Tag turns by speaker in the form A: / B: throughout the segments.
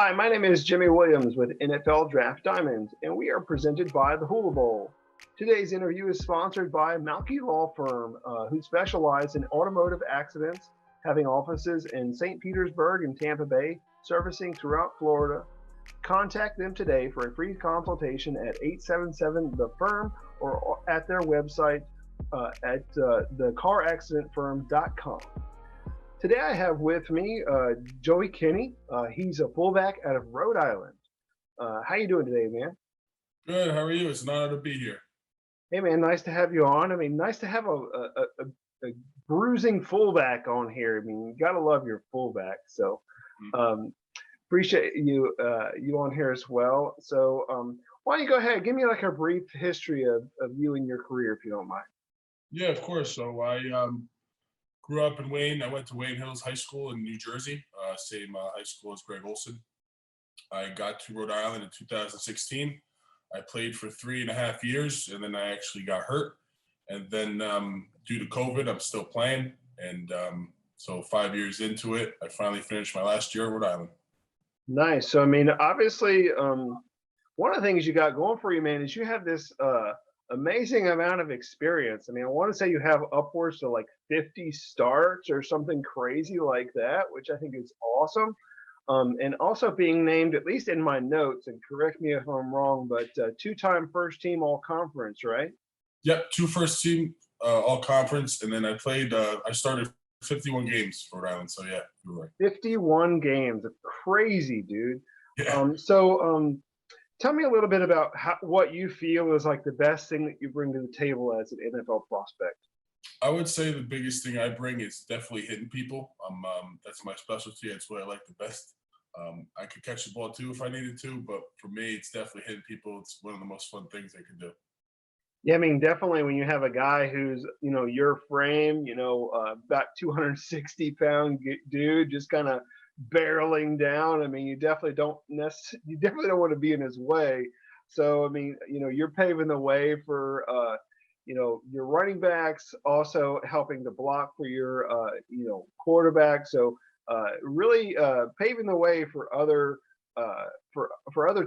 A: Hi, my name is Jimmy Williams with NFL Draft Diamonds, and we are presented by the Hula Bowl. Today's interview is sponsored by Malki Law Firm, who specialize in automotive accidents, having offices in St. Petersburg and Tampa Bay, servicing throughout Florida. Contact them today for a free consultation at 877-THE-FIRM or at their website at thecaraccidentfirm.com. Today I have with me Joey Kinney. He's a fullback out of Rhode Island. How you doing today, man?
B: Good. How are you? It's an honor to be here.
A: Hey, man, nice to have you on. I mean, nice to have a bruising fullback on here. I mean, you gotta love your fullback. So appreciate you on here as well. So why don't you go ahead, give me like a brief history of you and your career, if you don't mind.
B: Yeah, of course. So I grew up in Wayne. I went to Wayne Hills High School in New Jersey, same high school as Greg Olson. I got to Rhode Island in 2016. I played for 3.5 years, and then I actually got hurt. And then due to COVID, I'm still playing. And so 5 years into it, I finally finished my last year at Rhode Island.
A: Nice. So, I mean, obviously, one of the things you got going for you, man, is you have this amazing amount of experience. I mean, I want to say you have upwards to like 50 starts or something crazy like that, which I think is awesome. And also being named, at least in my notes, and correct me if I'm wrong, but two-time first team all conference, right?
B: Yep, 2 first team all conference, and then I played. I started 51 games for Rhode Island. So yeah, you're right.
A: 51 games, crazy, dude.
B: Yeah.
A: Tell me a little bit about what you feel is like the best thing that you bring to the table as an NFL prospect.
B: I would say the biggest thing I bring is definitely hitting people. That's my specialty. That's what I like the best. I could catch the ball too if I needed to, but for me, it's definitely hitting people. It's one of the most fun things I can do.
A: Yeah, I mean, definitely when you have a guy who's, your frame, about 260-pound dude, just kind of barreling down. I mean, you definitely don't want to be in his way. So, I mean, you're paving the way for, your running backs, also helping to block for your, quarterback. So, really paving the way for other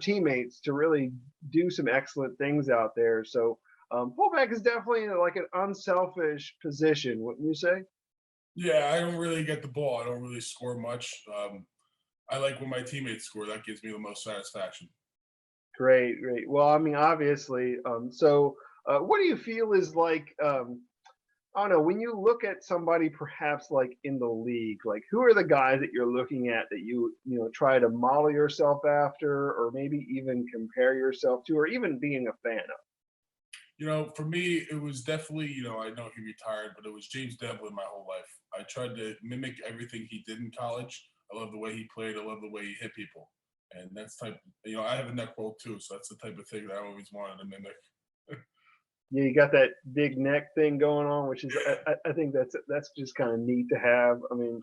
A: teammates to really do some excellent things out there. So, fullback is definitely like an unselfish position, wouldn't you say?
B: Yeah, I don't really get the ball. I don't really score much. I like when my teammates score. That gives me the most satisfaction.
A: Great, great. Well, I mean, obviously. What do you feel is like? I don't know. When you look at somebody, perhaps like in the league, like who are the guys that you're looking at that you try to model yourself after, or maybe even compare yourself to, or even being a fan of?
B: For me, it was definitely, I know he retired, but it was James Devlin my whole life. I tried to mimic everything he did in college. I love the way he played. I love the way he hit people. And that's I have a neck roll too. So that's the type of thing that I always wanted to mimic.
A: Yeah, you got that big neck thing going on, which is I think that's just kind of neat to have. I mean,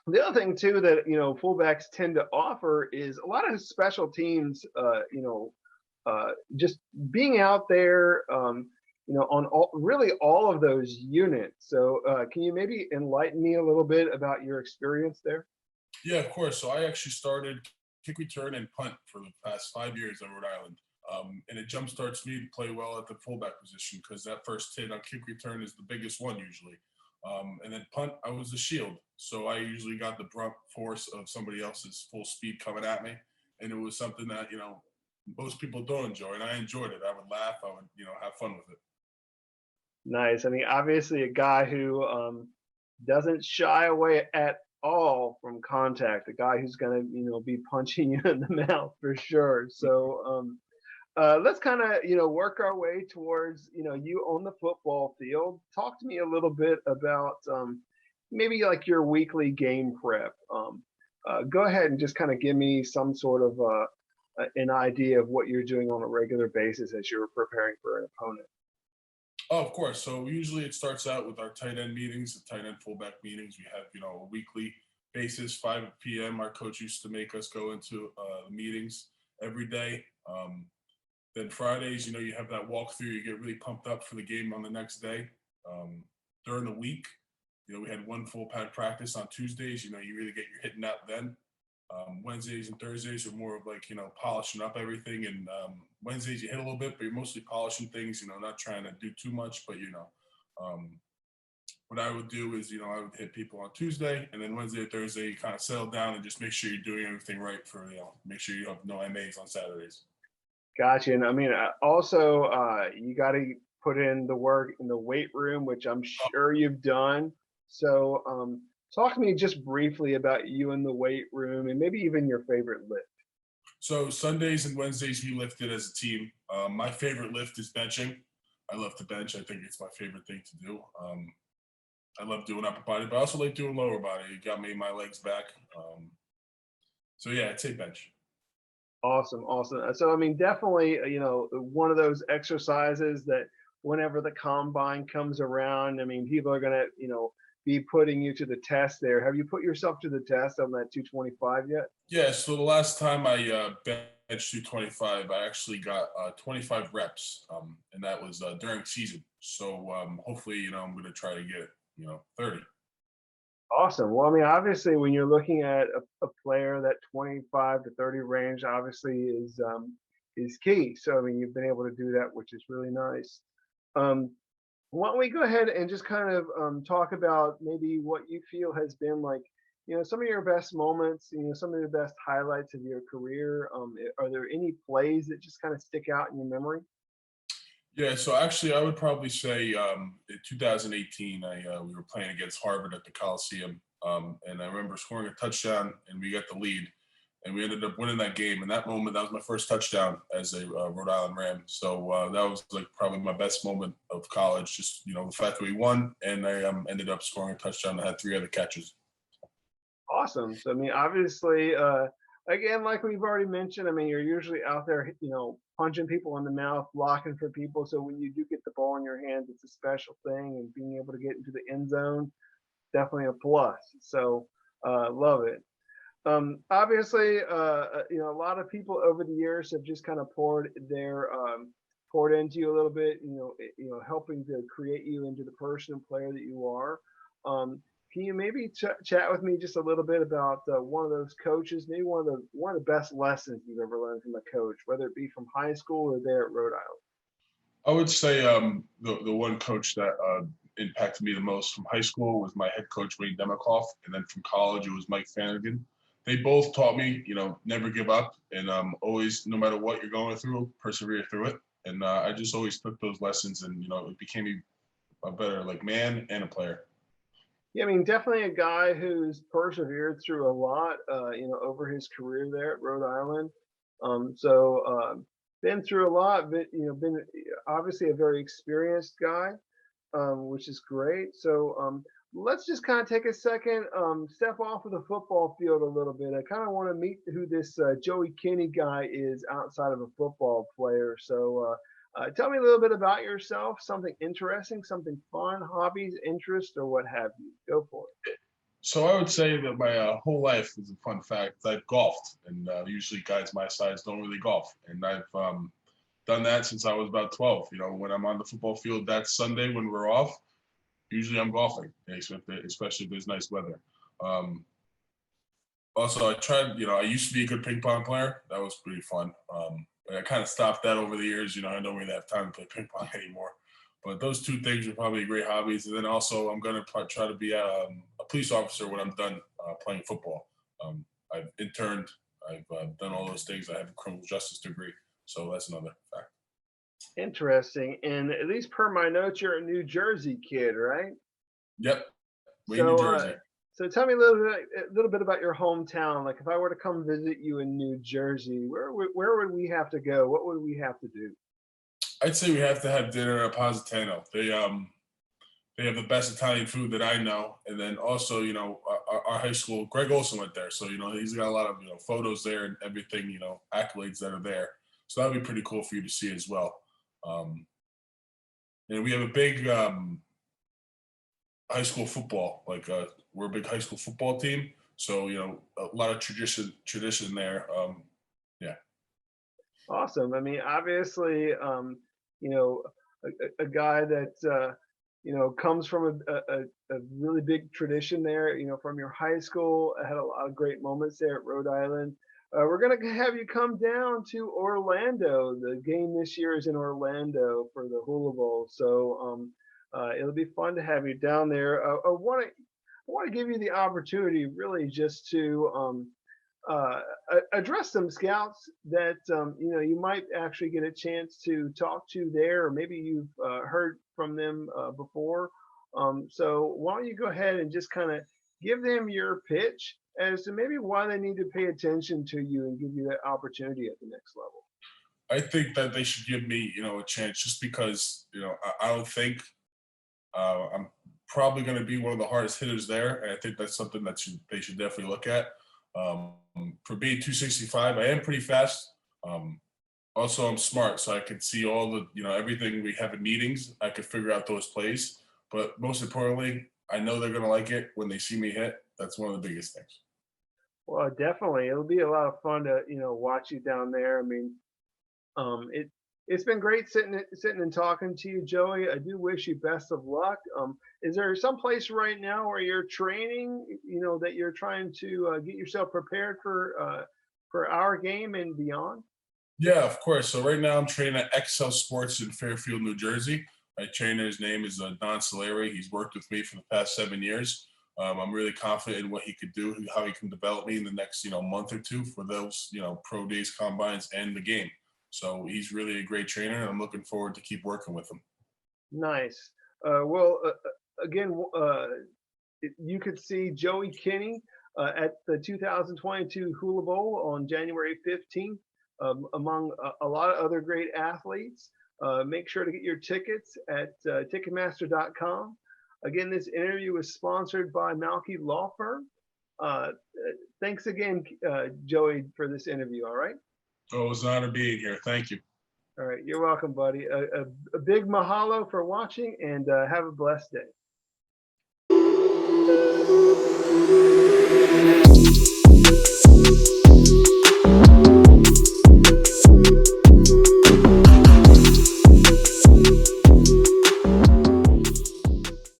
A: the other thing too that fullbacks tend to offer is a lot of special teams. Just being out there, on really all of those units. So, can you maybe enlighten me a little bit about your experience there?
B: Yeah, of course. So I actually started kick return and punt for the past 5 years on Rhode Island. And it jumpstarts me to play well at the fullback position because that first hit on kick return is the biggest one usually. And then punt, I was the shield. So I usually got the brunt force of somebody else's full speed coming at me. And it was something that, most people don't enjoy. And I enjoyed it. I would laugh. I would, have fun with it.
A: Nice. I mean, obviously, a guy who doesn't shy away at all from contact. A guy who's going to, be punching you in the mouth for sure. So, let's kind of work our way towards you on the football field. Talk to me a little bit about maybe like your weekly game prep. Go ahead and just kind of give me some sort of an idea of what you're doing on a regular basis as you're preparing for an opponent.
B: Oh, of course. So usually it starts out with our tight end meetings, the tight end fullback meetings. We have, a weekly basis, 5 p.m. Our coach used to make us go into meetings every day. Then Fridays, you have that walkthrough. You get really pumped up for the game on the next day. During the week, we had one full pad practice on Tuesdays. You really get your hitting out then. Wednesdays and Thursdays are more of like, polishing up everything. And Wednesdays you hit a little bit, but you're mostly polishing things, not trying to do too much. But, um, what I would do is, I would hit people on Tuesday, and then Wednesday or Thursday, you kind of settle down and just make sure you're doing everything right for, make sure you have no MAs on Saturdays.
A: Gotcha. And I mean, also, you got to put in the work in the weight room, which I'm sure you've done. So, talk to me just briefly about you in the weight room and maybe even your favorite lift.
B: So Sundays and Wednesdays we lifted as a team. My favorite lift is benching. I love to bench. I think it's my favorite thing to do. I love doing upper body, but I also like doing lower body. It got me my legs back. So yeah, I'd say bench.
A: Awesome, awesome. So, I mean, definitely, one of those exercises that whenever the combine comes around, I mean, people are gonna, be putting you to the test there. Have you put yourself to the test on that 225 yet?
B: Yeah. So the last time I benched 225, I actually got 25 reps, and that was during season. So hopefully, I'm going to try to get 30.
A: Awesome. Well, I mean, obviously, when you're looking at a player, that 25 to 30 range obviously is key. So, I mean, you've been able to do that, which is really nice. Um, why don't we go ahead and just kind of talk about maybe what you feel has been like, some of your best moments, some of the best highlights of your career. Are there any plays that just kind of stick out in your memory?
B: Yeah, so actually, I would probably say in 2018, we were playing against Harvard at the Coliseum, and I remember scoring a touchdown, and we got the lead, and we ended up winning that game. And that moment, that was my first touchdown as a Rhode Island Ram. So that was like probably my best moment of college. Just the fact that we won, and I ended up scoring a touchdown. I had 3 other catches.
A: Awesome. So, I mean, obviously, again, like we've already mentioned, I mean, you're usually out there, punching people in the mouth, blocking for people. So when you do get the ball in your hands, it's a special thing, and being able to get into the end zone, definitely a plus. So, love it. Obviously, a lot of people over the years have just kind of poured into you a little bit, helping to create you into the person and player that you are. Can you maybe chat with me just a little bit about one of those coaches, maybe one of the best lessons you've ever learned from a coach, whether it be from high school or there at Rhode Island?
B: I would say the one coach that impacted me the most from high school was my head coach Wayne Demikoff, and then from college it was Mike Flanagan. They both taught me, never give up, and always, no matter what you're going through, persevere through it. And I just always took those lessons, and it became me a better like man and a player.
A: Yeah, I mean, definitely a guy who's persevered through a lot, over his career there at Rhode Island. Been through a lot, but been obviously a very experienced guy, which is great. So, let's just kind of take a second, step off of the football field a little bit. I kind of want to meet who this Joey Kinney guy is outside of a football player. So, tell me a little bit about yourself, something interesting, something fun, hobbies, interests, or what have you. Go for it.
B: So I would say that my whole life is a fun fact. I've golfed, and usually guys my size don't really golf, and I've done that since I was about 12. When I'm on the football field that Sunday when we're off, usually I'm golfing, especially if there's nice weather. Um, Also, I tried. I used to be a good ping pong player. That was pretty fun. But I kind of stopped that over the years. I don't really have time to play ping pong anymore. But those two things are probably great hobbies. And then also, I'm gonna try to be a police officer when I'm done playing football. I've interned. I've done all those things. I have a criminal justice degree, so that's another fact.
A: Interesting. And at least per my notes, you're a New Jersey kid, right?
B: Yep, Wayne, New
A: So,
B: Jersey.
A: so tell me a little bit about your hometown. Like, if I were to come visit you in New Jersey, where would we have to go? What would we have to do?
B: I'd say we have to have dinner at Positano. They have the best Italian food that I know. And then also, our high school, Greg Olson went there. So, he's got a lot of, photos there and everything, accolades that are there. So that'd be pretty cool for you to see as well. And we have a big high school football, like we're a big high school football team. So, a lot of tradition there. Yeah.
A: Awesome. I mean, obviously, a guy that comes from a really big tradition there, from your high school. I had a lot of great moments there at Rhode Island. We're going to have you come down to Orlando. The game this year is in Orlando for the Hula Bowl. So it'll be fun to have you down there. I want to give you the opportunity really just to address some scouts that you might actually get a chance to talk to there, or maybe you've heard from them before. So why don't you go ahead and just kind of give them your pitch as to maybe why they need to pay attention to you and give you that opportunity at the next level.
B: I think that they should give me, a chance just because, I would think I'm probably going to be one of the hardest hitters there. And I think that's something that they should definitely look at. For being 265, I am pretty fast. Also, I'm smart, so I could see all the, everything we have in meetings. I could figure out those plays. But most importantly, I know they're going to like it when they see me hit. That's one of the biggest things.
A: Well, definitely, it'll be a lot of fun to watch you down there. I mean, it's been great sitting and talking to you, Joey. I do wish you best of luck. Is there some place right now where you're training, that you're trying to get yourself prepared for our game and beyond?
B: Yeah, of course. So right now I'm training at Excel Sports in Fairfield, New Jersey. My trainer's name is Don Soleri. He's worked with me for the past 7 years. I'm really confident in what he could do, how he can develop me in the next, month or two for those, pro days, combines, and the game. So he's really a great trainer, and I'm looking forward to keep working with him.
A: Nice. Again, you could see Joey Kinney at the 2022 Hula Bowl on January 15th, among a lot of other great athletes. Make sure to get your tickets at Ticketmaster.com. Again, this interview was sponsored by Malki Law Firm. Thanks again, Joey, for this interview. All right.
B: Oh, it was an honor being here. Thank you.
A: All right. You're welcome, buddy. A big mahalo for watching, and have a blessed day.